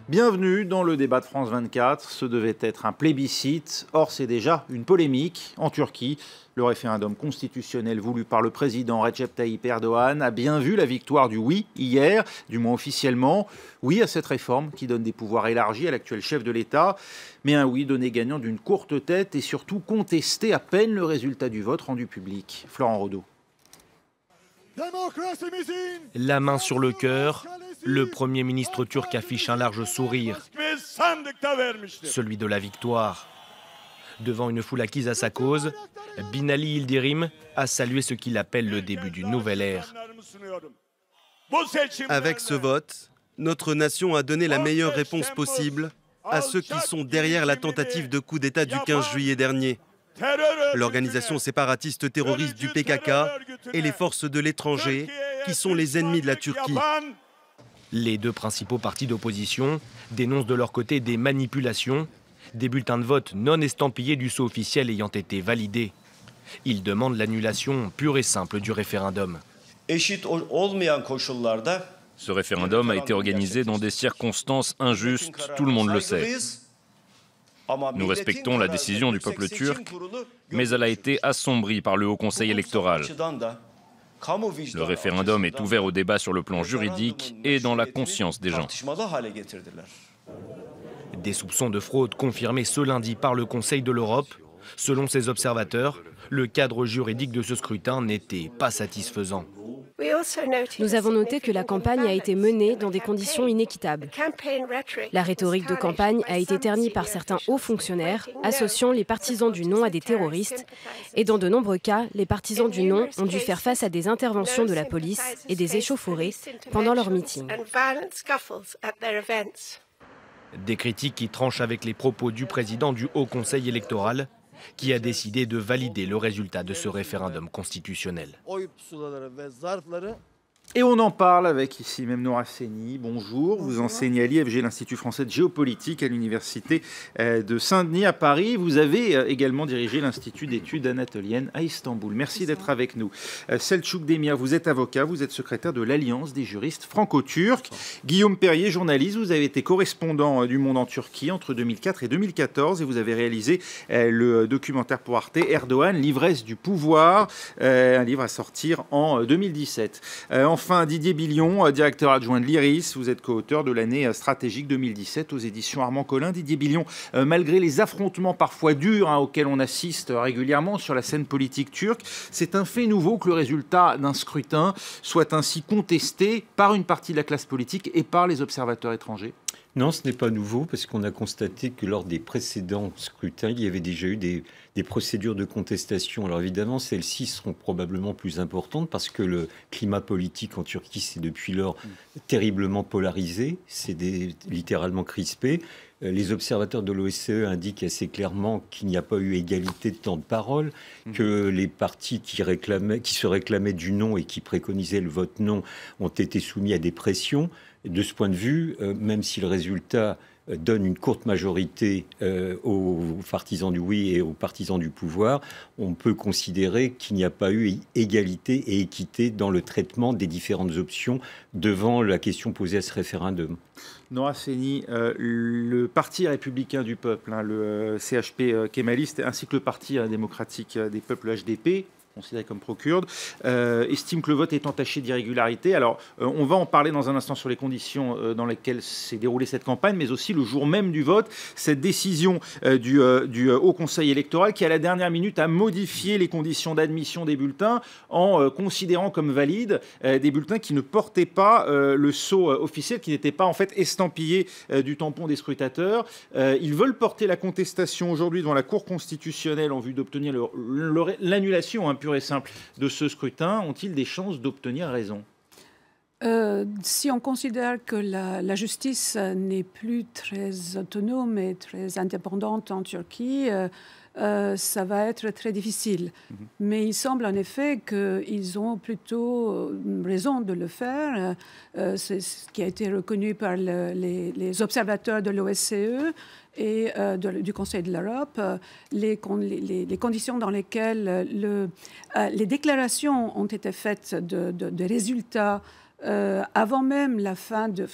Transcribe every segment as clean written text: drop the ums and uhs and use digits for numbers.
Bienvenue dans le débat de France 24. Ce devait être un plébiscite. Or, c'est déjà une polémique en Turquie. Le référendum constitutionnel voulu par le président Recep Tayyip Erdogan a bien vu la victoire du oui hier, du moins officiellement. Oui à cette réforme qui donne des pouvoirs élargis à l'actuel chef de l'État. Mais un oui donné gagnant d'une courte tête et surtout contesté à peine le résultat du vote rendu public. Florent Rodeau. La main sur le cœur, le Premier ministre turc affiche un large sourire, celui de la victoire. Devant une foule acquise à sa cause, Binali Yildirim a salué ce qu'il appelle le début d'une nouvelle ère. Avec ce vote, notre nation a donné la meilleure réponse possible à ceux qui sont derrière la tentative de coup d'État du 15 juillet dernier. L'organisation séparatiste terroriste du PKK et les forces de l'étranger qui sont les ennemis de la Turquie. Les deux principaux partis d'opposition dénoncent de leur côté des manipulations, des bulletins de vote non estampillés du sceau officiel ayant été validés. Ils demandent l'annulation pure et simple du référendum. Ce référendum a été organisé dans des circonstances injustes, tout le monde le sait. Nous respectons la décision du peuple turc, mais elle a été assombrie par le Haut Conseil électoral. Le référendum est ouvert au débat sur le plan juridique et dans la conscience des gens. Des soupçons de fraude confirmés ce lundi par le Conseil de l'Europe. Selon ces observateurs, le cadre juridique de ce scrutin n'était pas satisfaisant. Nous avons noté que la campagne a été menée dans des conditions inéquitables. La rhétorique de campagne a été ternie par certains hauts fonctionnaires, associant les partisans du non à des terroristes. Et dans de nombreux cas, les partisans du non ont dû faire face à des interventions de la police et des échauffourées pendant leurs meetings. Des critiques qui tranchent avec les propos du président du Haut Conseil électoral, qui a décidé de valider le résultat de ce référendum constitutionnel. Et on en parle avec ici même Nora Seni. Bonjour, vous enseignez à l'IFG, l'Institut français de géopolitique à l'Université de Saint-Denis à Paris. Vous avez également dirigé l'Institut d'études anatoliennes à Istanbul. Merci d'être avec nous. Selçuk Demir, vous êtes avocat, vous êtes secrétaire de l'Alliance des juristes franco-turcs. Guillaume Perrier, journaliste, vous avez été correspondant du Monde en Turquie entre 2004 et 2014 et vous avez réalisé le documentaire pour Arte, Erdogan, l'ivresse du pouvoir, un livre à sortir en 2017. Enfin, Didier Billion, directeur adjoint de l'IRIS, vous êtes co-auteur de l'année stratégique 2017 aux éditions Armand Collin. Didier Billion, malgré les affrontements parfois durs auxquels on assiste régulièrement sur la scène politique turque, c'est un fait nouveau que le résultat d'un scrutin soit ainsi contesté par une partie de la classe politique et par les observateurs étrangers. Non, ce n'est pas nouveau parce qu'on a constaté que lors des précédents scrutins, il y avait déjà eu des procédures de contestation. Alors évidemment, celles-ci seront probablement plus importantes parce que le climat politique en Turquie s'est depuis lors terriblement polarisé, c'est littéralement crispé. Les observateurs de l'OSCE indiquent assez clairement qu'il n'y a pas eu égalité de temps de parole, que les partis qui se réclamaient du non et qui préconisaient le vote non ont été soumis à des pressions. De ce point de vue, même si le résultat donne une courte majorité aux partisans du oui et aux partisans du pouvoir, on peut considérer qu'il n'y a pas eu égalité et équité dans le traitement des différentes options devant la question posée à ce référendum. Nora Seni, le Parti républicain du peuple, le CHP kémaliste, ainsi que le Parti démocratique des peuples, le HDP, considéré comme pro-kurde, estime que le vote est entaché d'irrégularité. Alors, on va en parler dans un instant sur les conditions dans lesquelles s'est déroulée cette campagne, mais aussi le jour même du vote, cette décision du Haut Conseil électoral qui, à la dernière minute, a modifié les conditions d'admission des bulletins en considérant comme valides des bulletins qui ne portaient pas le sceau officiel, qui n'étaient pas en fait estampillés du tampon des scrutateurs. Ils veulent porter la contestation aujourd'hui devant la Cour constitutionnelle en vue d'obtenir l'annulation pure et simple de ce scrutin. Ont-ils des chances d'obtenir raison ? Si on considère que la justice n'est plus très autonome et très indépendante en Turquie, ça va être très difficile. Mais il semble en effet qu'ils ont plutôt raison de le faire. C'est ce qui a été reconnu par les observateurs de l'OSCE et du Conseil de l'Europe, les conditions dans lesquelles les déclarations ont été faites de résultats avant même la fin de...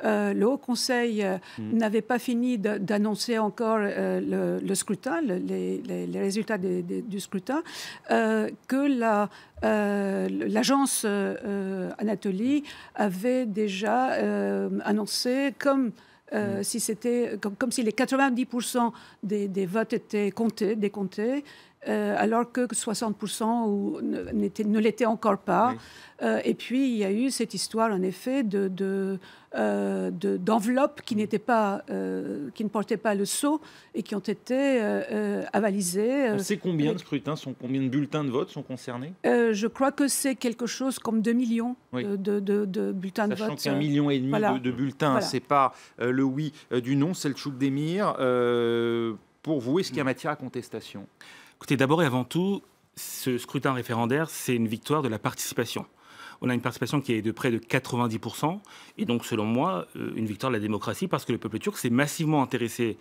le Haut Conseil n'avait pas fini d'annoncer encore le scrutin, les résultats du scrutin, que l'agence Anatolie avait déjà annoncé comme si les 90% des votes étaient décomptés, alors que 60% ne l'étaient encore pas. Oui. Et puis, il y a eu cette histoire, en effet, d'enveloppes qui ne portaient pas le sceau et qui ont été avalisées. On sait combien de scrutins, combien de bulletins de vote sont concernés ? Je crois que c'est quelque chose comme 2 millions de bulletins de vote. Sachant qu'1,5 million de bulletins séparent le oui du non, c'est le Choukdemir. Pour vous, est-ce qu'il y a matière à contestation ? Écoutez, d'abord et avant tout, ce scrutin référendaire, c'est une victoire de la participation. On a une participation qui est de près de 90%, et donc, selon moi, une victoire de la démocratie, parce que le peuple turc s'est massivement intéressé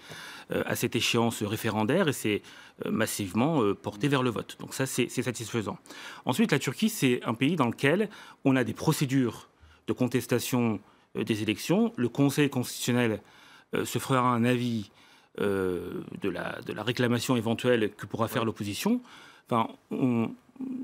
à cette échéance référendaire et s'est massivement porté vers le vote. Donc ça, c'est satisfaisant. Ensuite, la Turquie, c'est un pays dans lequel on a des procédures de contestation des élections. Le Conseil constitutionnel se fera un avis de la réclamation éventuelle que pourra faire l'opposition. Enfin,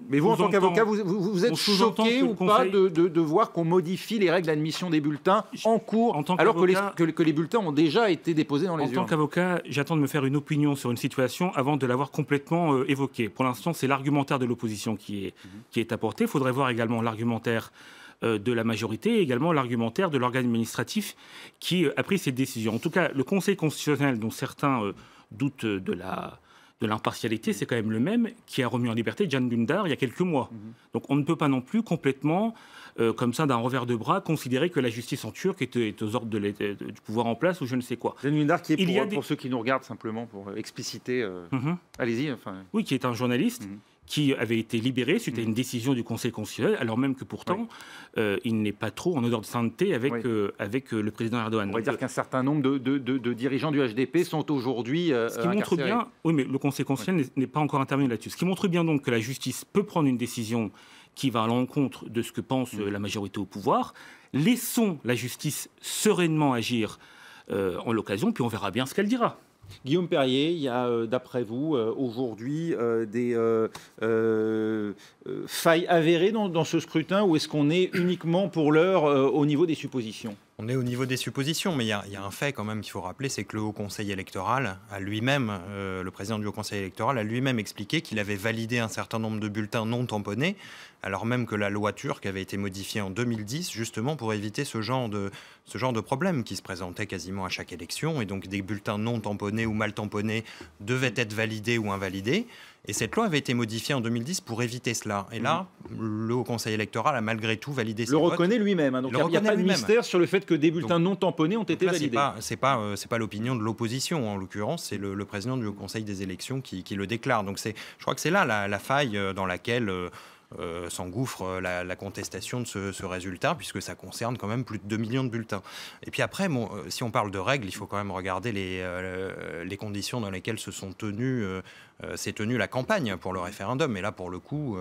mais vous, en tant qu'avocat, vous êtes choqué ou pas de voir qu'on modifie les règles d'admission des bulletins en cours, alors que les bulletins ont déjà été déposés dans les urnes ? En tant qu'avocat, j'attends de me faire une opinion sur une situation avant de l'avoir complètement évoquée. Pour l'instant, c'est l'argumentaire de l'opposition qui est apporté. Il faudrait voir également l'argumentaire de la majorité et également l'argumentaire de l'organe administratif qui a pris cette décision. En tout cas, le Conseil constitutionnel, dont certains doutent de l'impartialité, c'est quand même le même qui a remis en liberté Can Dündar il y a quelques mois. Donc on ne peut pas non plus complètement, comme ça, d'un revers de bras, considérer que la justice en Turc est aux ordres du pouvoir en place ou je ne sais quoi. Can Dündar qui est, pour ceux qui nous regardent simplement, pour expliciter... Allez-y. Oui, qui est un journaliste qui avait été libéré suite à une décision du Conseil constitutionnel, alors même que pourtant, il n'est pas trop en odeur de sainteté avec le président Erdogan. On va dire qu'un certain nombre de dirigeants du HDP sont aujourd'hui ce qui montre bien, oui, mais le Conseil constitutionnel n'est pas encore intervenu là-dessus. Ce qui montre bien donc que la justice peut prendre une décision qui va à l'encontre de ce que pense la majorité au pouvoir. Laissons la justice sereinement agir en l'occasion, puis on verra bien ce qu'elle dira. Guillaume Perrier, il y a, d'après vous, aujourd'hui des failles avérées dans ce scrutin, ou est-ce qu'on est uniquement pour l'heure au niveau des suppositions ? On est au niveau des suppositions, mais il y a un fait quand même qu'il faut rappeler, c'est que le Haut Conseil électoral a lui-même, le président du Haut Conseil électoral a lui-même expliqué qu'il avait validé un certain nombre de bulletins non tamponnés, alors même que la loi turque avait été modifiée en 2010, justement pour éviter ce genre de problème qui se présentait quasiment à chaque élection, et donc des bulletins non tamponnés ou mal tamponnés devaient être validés ou invalidés. Et cette loi avait été modifiée en 2010 pour éviter cela. Et là, le Haut Conseil électoral a malgré tout validé ce vote. Le reconnaît lui-même. Donc il n'y a pas de mystère sur le fait que des bulletins non tamponnés ont été validés. C'est pas l'opinion de l'opposition, en l'occurrence. C'est le président du Haut Conseil des élections qui le déclare. Donc je crois que c'est là la faille dans laquelle s'engouffre la contestation de ce résultat, puisque ça concerne quand même plus de 2 millions de bulletins. Et puis après, si on parle de règles, il faut quand même regarder les conditions dans lesquelles s'est tenue la campagne pour le référendum. Et là, pour le coup,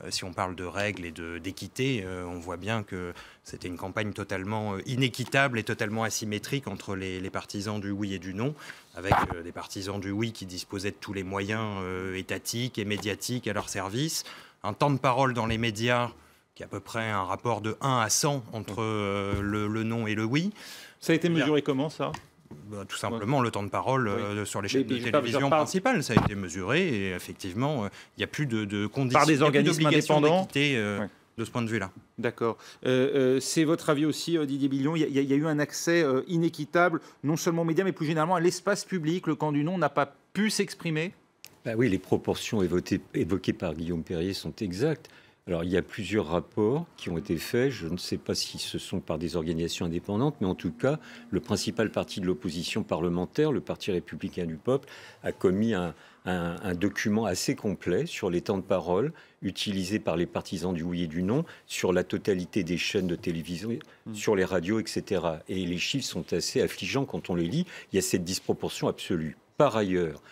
si on parle de règles et d'équité, on voit bien que c'était une campagne totalement inéquitable et totalement asymétrique entre les partisans du oui et du non, avec des partisans du oui qui disposaient de tous les moyens étatiques et médiatiques à leur service, un temps de parole dans les médias qui est à peu près un rapport de 1 à 100 entre le non et le oui. Ça a été mesuré comment, ça ? Tout simplement, le temps de parole sur les chaînes de télévision principales, ça a été mesuré, et effectivement, il n'y a plus de conditions, par des organismes indépendants de ce point de vue-là. D'accord. C'est votre avis aussi, Didier Billon. Il y a eu un accès inéquitable, non seulement aux médias, mais plus généralement à l'espace public. Le camp du non n'a pas pu s'exprimer. Oui, les proportions évoquées par Guillaume Perrier sont exactes. Alors, il y a plusieurs rapports qui ont été faits. Je ne sais pas si ce sont par des organisations indépendantes, mais en tout cas, le principal parti de l'opposition parlementaire, le Parti républicain du peuple, a commis un document assez complet sur les temps de parole utilisés par les partisans du oui et du non, sur la totalité des chaînes de télévision, sur les radios, etc. Et les chiffres sont assez affligeants quand on les lit. Il y a cette disproportion absolue. Par ailleurs,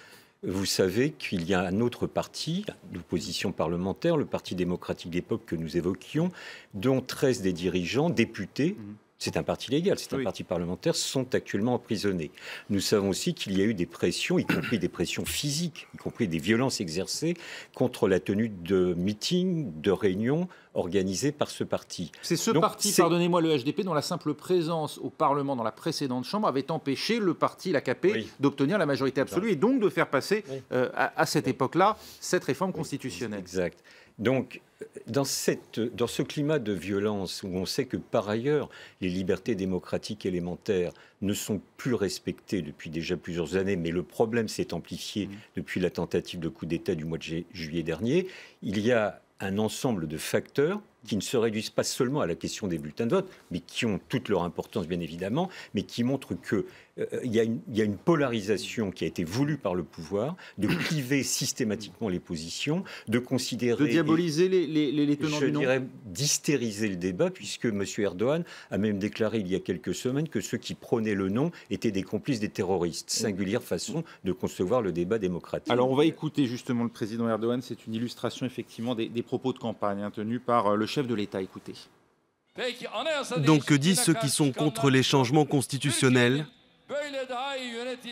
vous savez qu'il y a un autre parti d'opposition parlementaire, le Parti démocratique d'époque que nous évoquions, dont 13 des dirigeants, députés, c'est un parti légal, c'est un parti parlementaire, sont actuellement emprisonnés. Nous savons aussi qu'il y a eu des pressions, y compris des pressions physiques, y compris des violences exercées contre la tenue de meetings, de réunions organisées par ce parti. C'est ce parti, pardonnez-moi, le HDP, dont la simple présence au Parlement dans la précédente Chambre avait empêché le parti, l'AKP, d'obtenir la majorité absolue et donc de faire passer à cette époque-là cette réforme constitutionnelle. Exact. Donc, dans ce climat de violence où on sait que par ailleurs les libertés démocratiques élémentaires ne sont plus respectées depuis déjà plusieurs années, mais le problème s'est amplifié depuis la tentative de coup d'État du mois de juillet dernier, il y a un ensemble de facteurs qui ne se réduisent pas seulement à la question des bulletins de vote, mais qui ont toute leur importance bien évidemment, mais qui montrent qu'il y a une polarisation qui a été voulue par le pouvoir, de cliver systématiquement les positions, de considérer... De diaboliser les tenants du non. Je dirais d'hystériser le débat, puisque M. Erdogan a même déclaré il y a quelques semaines que ceux qui prônaient le non étaient des complices des terroristes. Singulière façon de concevoir le débat démocratique. Alors on va écouter justement le président Erdogan, c'est une illustration effectivement des propos de campagne tenus par le chef de l'État. Écoutez. Donc que disent ceux qui sont contre les changements constitutionnels?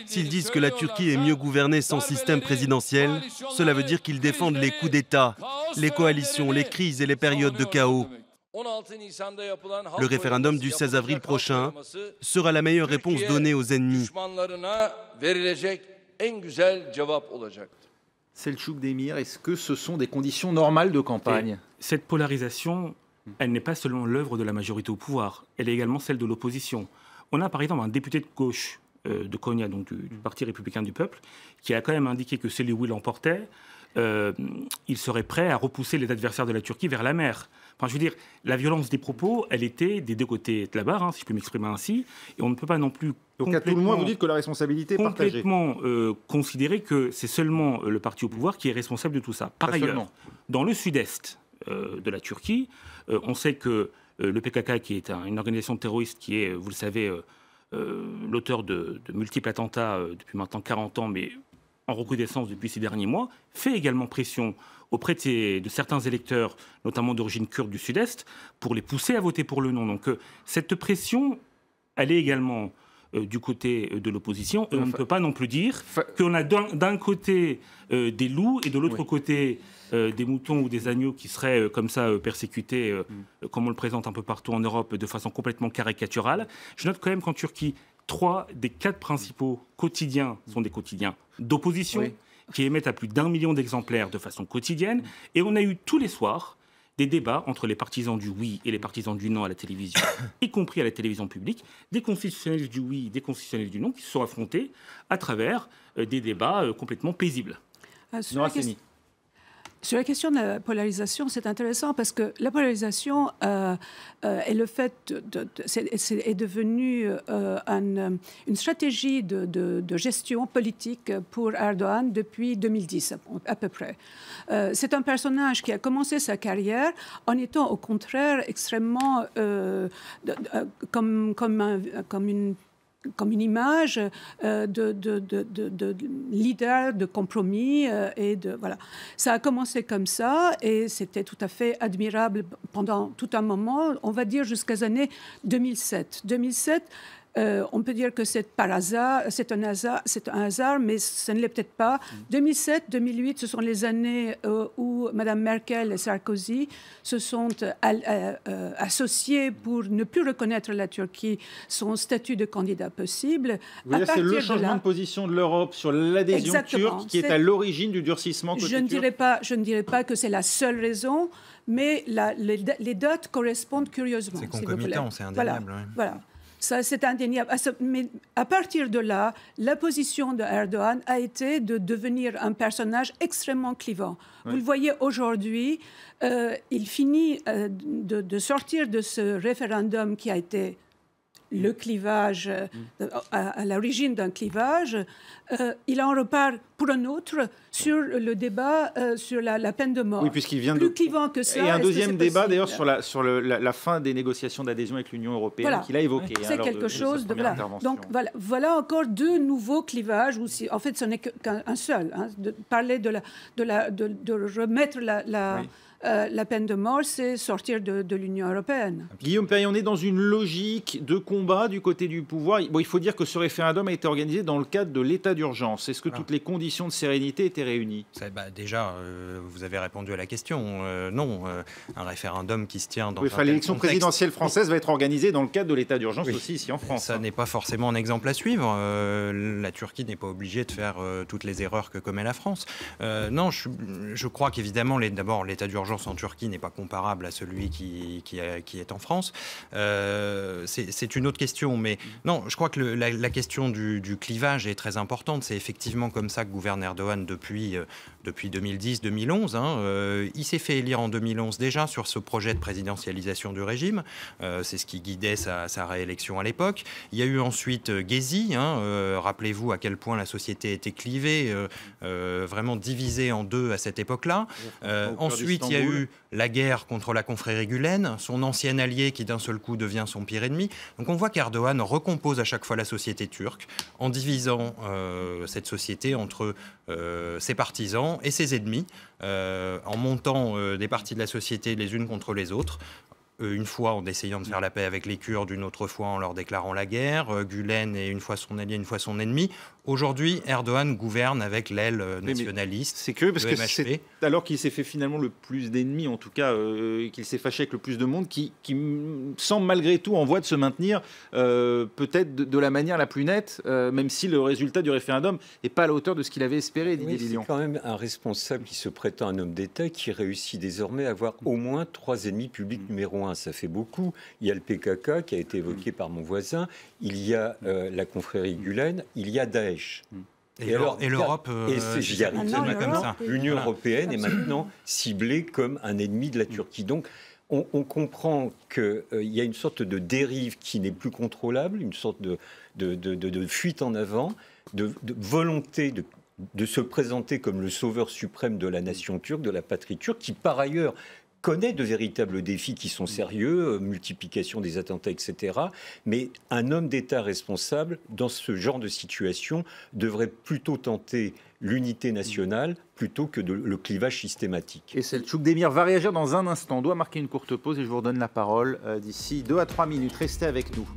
S'ils disent que la Turquie est mieux gouvernée sans système présidentiel, cela veut dire qu'ils défendent les coups d'État, les coalitions, les crises et les périodes de chaos. Le référendum du 16 avril prochain sera la meilleure réponse donnée aux ennemis. Selçuk Demir, est-ce que ce sont des conditions normales de campagne? Cette polarisation, elle n'est pas seulement l'œuvre de la majorité au pouvoir, elle est également celle de l'opposition. On a par exemple un député de gauche de Konya, donc du Parti républicain du peuple, qui a quand même indiqué que celui où il l'emportait, il serait prêt à repousser les adversaires de la Turquie vers la mer. Enfin, je veux dire, la violence des propos, elle était des deux côtés de la barre, si je peux m'exprimer ainsi, et on ne peut pas non plus donc à tout le moins, vous dites que la responsabilité est partagée. Complètement considérer que c'est seulement le parti au pouvoir qui est responsable de tout ça. Par ailleurs, dans le sud-est de la Turquie, on sait que le PKK, qui est une organisation terroriste qui est, vous le savez, l'auteur de multiples attentats depuis maintenant 40 ans, mais en recrudescence depuis ces derniers mois, fait également pression auprès de certains électeurs, notamment d'origine kurde du Sud-Est, pour les pousser à voter pour le non. Donc cette pression, elle est également du côté de l'opposition. Et on ne peut pas non plus dire qu'on a d'un côté des loups et de l'autre côté des moutons ou des agneaux qui seraient comme ça persécutés, comme on le présente un peu partout en Europe, de façon complètement caricaturale. Je note quand même qu'en Turquie, 3 des 4 principaux quotidiens sont des quotidiens d'opposition, qui émettent à plus d'1 million d'exemplaires de façon quotidienne. Et on a eu tous les soirs des débats entre les partisans du oui et les partisans du non à la télévision, y compris à la télévision publique, des constitutionnalistes du oui, des constitutionnalistes du non, qui se sont affrontés à travers des débats complètement paisibles. Sur la question de la polarisation, c'est intéressant parce que la polarisation est le fait est devenue une stratégie de gestion politique pour Erdogan depuis 2010 à peu près. C'est un personnage qui a commencé sa carrière en étant au contraire extrêmement comme une image de leader, de compromis. Voilà. Ça a commencé comme ça et c'était tout à fait admirable pendant tout un moment, on va dire jusqu'aux années 2007. 2007, on peut dire que c'est par hasard, c'est un hasard, mais ce ne l'est peut-être pas. 2007, 2008, ce sont les années où Mme Merkel et Sarkozy se sont associés pour ne plus reconnaître la Turquie son statut de candidat possible. C'est le changement de position de l'Europe sur l'adhésion turque qui est à l'origine du durcissement côté turc. Je ne dirais pas que c'est la seule raison, mais les dates correspondent curieusement. C'est concomitant, c'est indéniable. Voilà. Ça, c'est indéniable. Mais à partir de là, la position de Erdogan a été de devenir un personnage extrêmement clivant. Vous le voyez aujourd'hui, il finit de sortir de ce référendum qui a été le clivage, à l'origine d'un clivage, il en repart pour un autre sur le débat sur la peine de mort. Oui, puisqu'il vient plus clivant que ça. Et un deuxième débat d'ailleurs sur la fin des négociations d'adhésion avec l'Union européenne qu'il a évoqué. C'est quelque chose de voilà. Donc voilà encore deux nouveaux clivages où en fait ce n'est qu'un seul. Hein, de parler de remettre la peine de mort, c'est sortir de l'Union européenne. Guillaume Perrier, on est dans une logique de combat du côté du pouvoir. Bon, il faut dire que ce référendum a été organisé dans le cadre de l'état d'urgence. Est-ce que toutes les conditions de sérénité étaient réunies ? Déjà, vous avez répondu à la question. Non, un référendum qui se tient dans l'élection présidentielle française va être organisée dans le cadre de l'état d'urgence aussi ici en France. Ça n'est pas forcément un exemple à suivre. La Turquie n'est pas obligée de faire toutes les erreurs que commet la France. Non, je crois qu'évidemment, d'abord, l'état d'urgence en Turquie n'est pas comparable à celui qui est en France. C'est une autre question, mais non, je crois que la question du clivage est très importante. C'est effectivement comme ça que gouverne Erdogan depuis 2010-2011. Il s'est fait élire en 2011 déjà sur ce projet de présidentialisation du régime. C'est ce qui guidait sa réélection à l'époque. Il y a eu ensuite Gezi. Rappelez-vous à quel point la société était clivée, vraiment divisée en deux à cette époque-là. Ensuite, il y a eu la guerre contre la confrérie Gülen, son ancien allié qui d'un seul coup devient son pire ennemi. Donc on voit qu'Erdogan recompose à chaque fois la société turque en divisant cette société entre ses partisans et ses ennemis, en montant des parties de la société les unes contre les autres. Une fois en essayant de faire la paix avec les Kurdes, une autre fois en leur déclarant la guerre. Gülen est une fois son allié, une fois son ennemi. Aujourd'hui, Erdogan gouverne avec l'aile nationaliste. C'est curieux parce que c'est alors qu'il s'est fait finalement le plus d'ennemis, en tout cas qu'il s'est fâché avec le plus de monde, qui semble malgré tout en voie de se maintenir peut-être de la manière la plus nette, même si le résultat du référendum n'est pas à la hauteur de ce qu'il avait espéré, Didier Lilian. C'est quand même un responsable qui se prétend un homme d'État qui réussit désormais à avoir au moins 3 ennemis publics numéro 1. Ça fait beaucoup. Il y a le PKK qui a été évoqué par mon voisin, il y a la confrérie Gülen, il y a Daesh. Et l'Europe, j'y arrive comme ça. L'Union européenne est maintenant ciblée comme un ennemi de la Turquie. Donc, on comprend qu'il y a une sorte de dérive qui n'est plus contrôlable, une sorte de fuite en avant, de volonté de se présenter comme le sauveur suprême de la nation turque, de la patrie turque, qui par ailleurs connaît de véritables défis qui sont sérieux, multiplication des attentats, etc. Mais un homme d'État responsable, dans ce genre de situation, devrait plutôt tenter l'unité nationale plutôt que le clivage systématique. Et Selçuk Demir va réagir dans un instant. On doit marquer une courte pause et je vous redonne la parole d'ici 2 à 3 minutes. Restez avec nous.